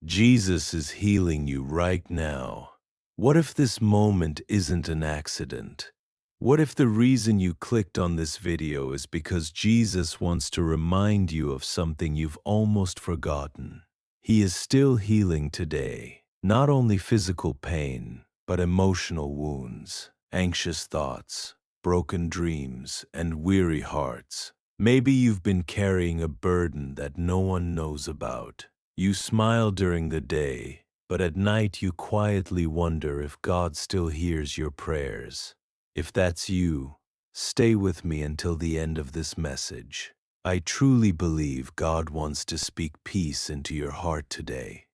Jesus is healing you right now. What if this moment isn't an accident? What if the reason you clicked on this video is because Jesus wants to remind you of something you've almost forgotten? He is still healing today, not only physical pain, but emotional wounds, anxious thoughts, broken dreams, and weary hearts. Maybe you've been carrying a burden that no one knows about. You smile during the day, but at night you quietly wonder if God still hears your prayers. If that's you, stay with me until the end of this message. I truly believe God wants to speak peace into your heart today.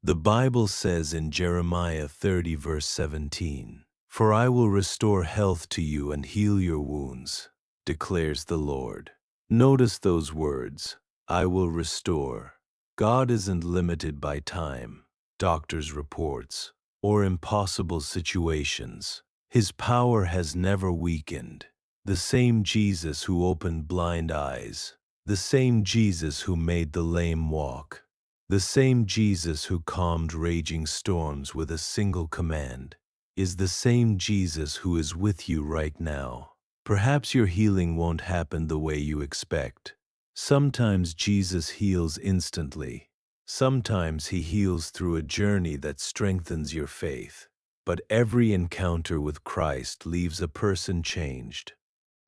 The Bible says in Jeremiah 30 verse 17, "For I will restore health to you and heal your wounds, declares the Lord." Notice those words, I will restore. God isn't limited by time, doctors' reports, or impossible situations. His power has never weakened. The same Jesus who opened blind eyes, the same Jesus who made the lame walk, the same Jesus who calmed raging storms with a single command, is the same Jesus who is with you right now. Perhaps your healing won't happen the way you expect. Sometimes Jesus heals instantly. Sometimes he heals through a journey that strengthens your faith. But every encounter with Christ leaves a person changed.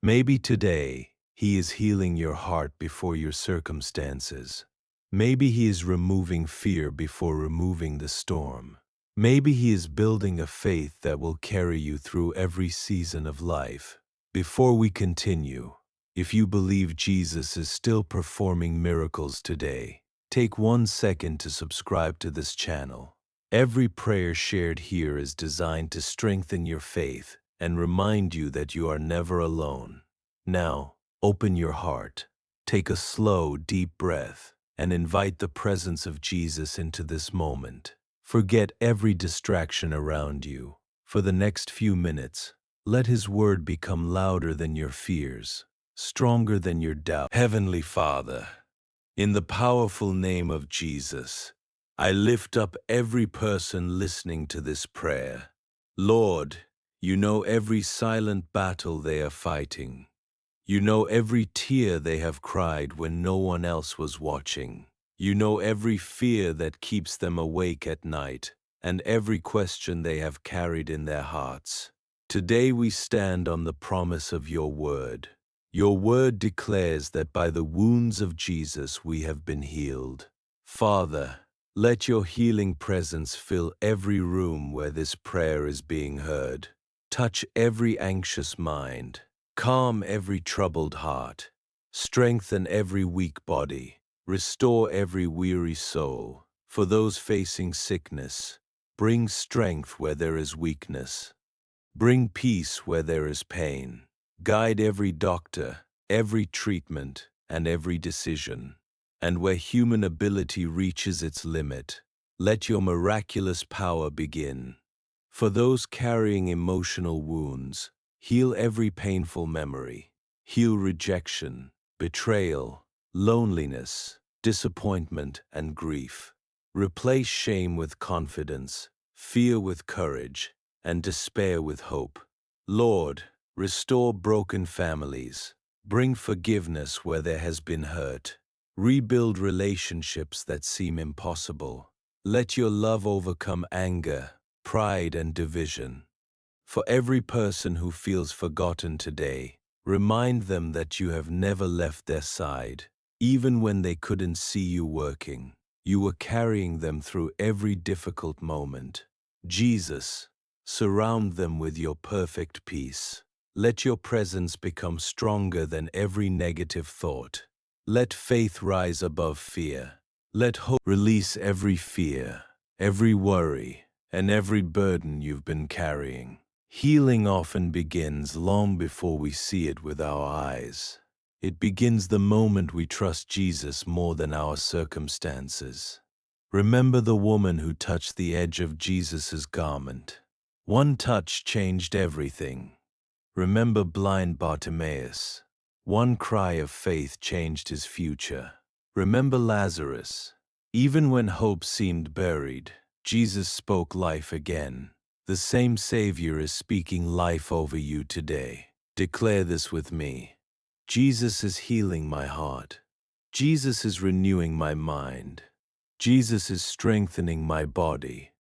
Maybe today, he is healing your heart before your circumstances. Maybe he is removing fear before removing the storm. Maybe he is building a faith that will carry you through every season of life. Before we continue, if you believe Jesus is still performing miracles today, take 1 second to subscribe to this channel. Every prayer shared here is designed to strengthen your faith and remind you that you are never alone. Now, open your heart, take a slow, deep breath, and invite the presence of Jesus into this moment. Forget every distraction around you. For the next few minutes, let his word become louder than your fears, stronger than your doubt. Heavenly Father, in the powerful name of Jesus, I lift up every person listening to this prayer. Lord, you know every silent battle they are fighting. You know every tear they have cried when no one else was watching. You know every fear that keeps them awake at night, and every question they have carried in their hearts. Today we stand on the promise of your word. Your word declares that by the wounds of Jesus we have been healed. Father, let your healing presence fill every room where this prayer is being heard. Touch every anxious mind. Calm every troubled heart. Strengthen every weak body. Restore every weary soul. For those facing sickness, bring strength where there is weakness. Bring peace where there is pain. Guide every doctor, every treatment, and every decision. And where human ability reaches its limit, let your miraculous power begin. For those carrying emotional wounds, heal every painful memory. Heal rejection, betrayal, loneliness, disappointment, and grief. Replace shame with confidence, fear with courage, and despair with hope. Lord, restore broken families. Bring forgiveness where there has been hurt. Rebuild relationships that seem impossible. Let your love overcome anger, pride, and division. For every person who feels forgotten today, remind them that you have never left their side. Even when they couldn't see you working, you were carrying them through every difficult moment. Jesus, surround them with your perfect peace. Let your presence become stronger than every negative thought. Let faith rise above fear. Let hope release every fear, every worry, and every burden you've been carrying. Healing often begins long before we see it with our eyes. It begins the moment we trust Jesus more than our circumstances. Remember the woman who touched the edge of Jesus' garment. One touch changed everything. Remember blind Bartimaeus. One cry of faith changed his future. Remember Lazarus. Even when hope seemed buried, Jesus spoke life again. The same Savior is speaking life over you today. Declare this with me. Jesus is healing my heart. Jesus is renewing my mind. Jesus is strengthening my body.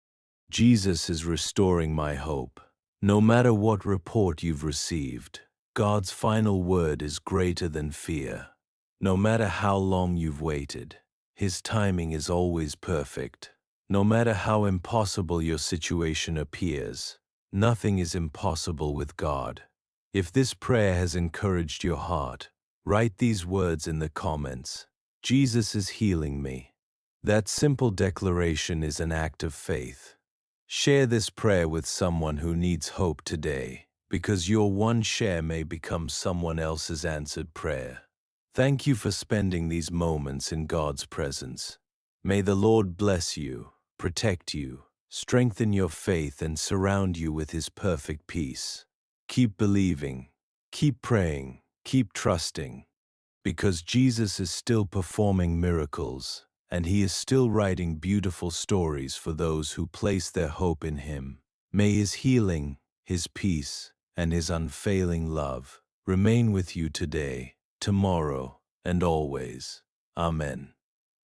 Jesus is restoring my hope. No matter what report you've received, God's final word is greater than fear. No matter how long you've waited, His timing is always perfect. No matter how impossible your situation appears, nothing is impossible with God. If this prayer has encouraged your heart, write these words in the comments. Jesus is healing me. That simple declaration is an act of faith. Share this prayer with someone who needs hope today, because your one share may become someone else's answered prayer. Thank you for spending these moments in God's presence. May the Lord bless you, protect you, strengthen your faith, and surround you with His perfect peace. Keep believing, keep praying, keep trusting, because Jesus is still performing miracles, and He is still writing beautiful stories for those who place their hope in Him. May His healing, His peace, and His unfailing love remain with you today, tomorrow, and always. Amen.